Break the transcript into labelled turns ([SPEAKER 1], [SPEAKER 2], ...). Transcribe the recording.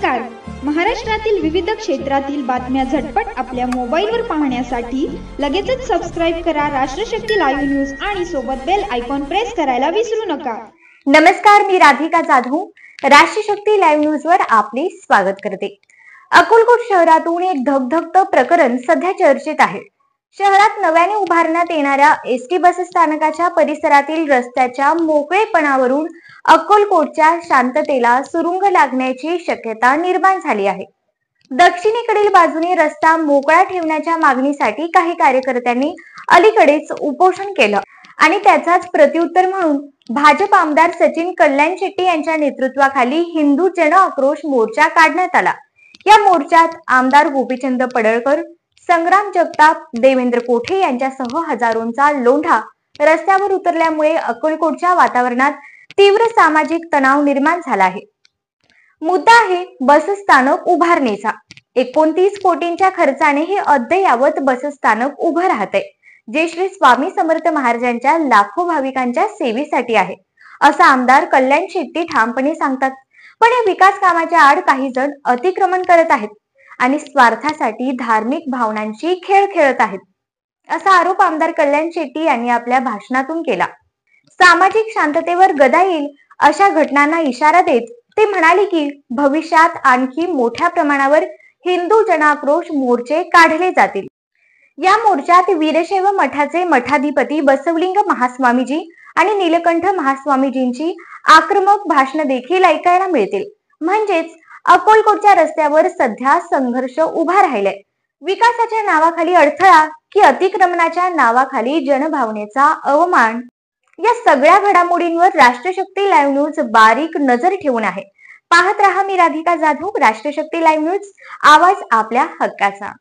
[SPEAKER 1] नमस्कार. महाराष्ट्रातील विविध क्षेत्रातील बातम्या झटपट आपल्या मोबाईलवर पाहण्यासाठी लगेचच सबस्क्राइब करा राष्ट्रशक्ती लाईव्ह न्यूज आणि सोबत बेल आयकॉन प्रेस करायला विसरू नका.
[SPEAKER 2] नमस्कार, मी राधिका जाधव राष्ट्रशक्ती लाईव्ह न्यूज वर आपले स्वागत करते. अकोलकोट शहरातून एक धगधगतं प्रकरण सध्या चर्चेत आहे. शहरात नव्याने उभारण्यात येणाऱ्या एसटी बस स्थानकाच्या परिसरातील रस्त्याच्या मोकळेपणावरून अक्कलकोटच्या शांततेला सुरुंग लागण्याची शक्यता निर्माण झाली आहे. दक्षिणेकडील बाजूने रस्ता मोकळा ठेवण्याच्या मागणीसाठी काही कार्यकर्त्यांनी अलीकडेच उपोषण केलं आणि त्याचाच प्रत्युत्तर म्हणून भाजप आमदार सचिन कल्याण शेट्टी यांच्या नेतृत्वाखाली हिंदू जन आक्रोश मोर्चा काढण्यात आला. या मोर्चात आमदार गोपीचंद पडळकर, संग्राम जगताप, देवेंद्र कोठे यांच्यासह हजारोंचा लोंढा रस्त्यावर उतरल्यामुळे अक्कलकोटच्या वातावरणात तीव्र सामाजिक तणाव निर्माण झाला आहे. मुद्दा आहे बसस्थानक उभारणीचा. 29 कोटींच्या खर्चाने हे अद्ययावत बसस्थानक उभं राहतंय, जे श्री स्वामी समर्थ महाराजांच्या लाखो भाविकांच्या सेवेसाठी आहे, असं आमदार कल्याण शेट्टी ठामपणे सांगतात. पण या विकास कामाच्या आड काही जण अतिक्रमण करत आहेत आणि स्वार्थासाठी धार्मिक भावनांची खेळ खेळत आहेत, असा आरोप आमदार कल्याण शेट्टी यांनी आपल्या भाषणातून केला. सामाजिक शांततेवर गदा येईल अशा घटनांना इशारा देत ते म्हणाले की भविष्यात आणखी मोठ्या प्रमाणावर हिंदू जनाक्रोश मोर्चे काढले जातील. या मोर्चात वीरशैव मठाचे मठाधिपती बसवलिंग महास्वामीजी आणि नीलकंठ महास्वामीजींची आक्रमक भाषण देखील ऐकायला मिळतील. म्हणजेच अक्कलकोटच्या रस्त्यावर सध्या संघर्ष उभा राहिलाय. विकासाच्या नावाखाली अडथळा की अतिक्रमणाच्या नावाखाली जनभावनेचा अवमान, या सगळ्या घडामोडींवर राष्ट्रशक्ती लाईव्ह न्यूज बारीक नजर ठेवून आहे. पाहत रहा. मी राधिका जाधव, राष्ट्रशक्ती लाईव्ह न्यूज, आवाज आपल्या हक्काचा.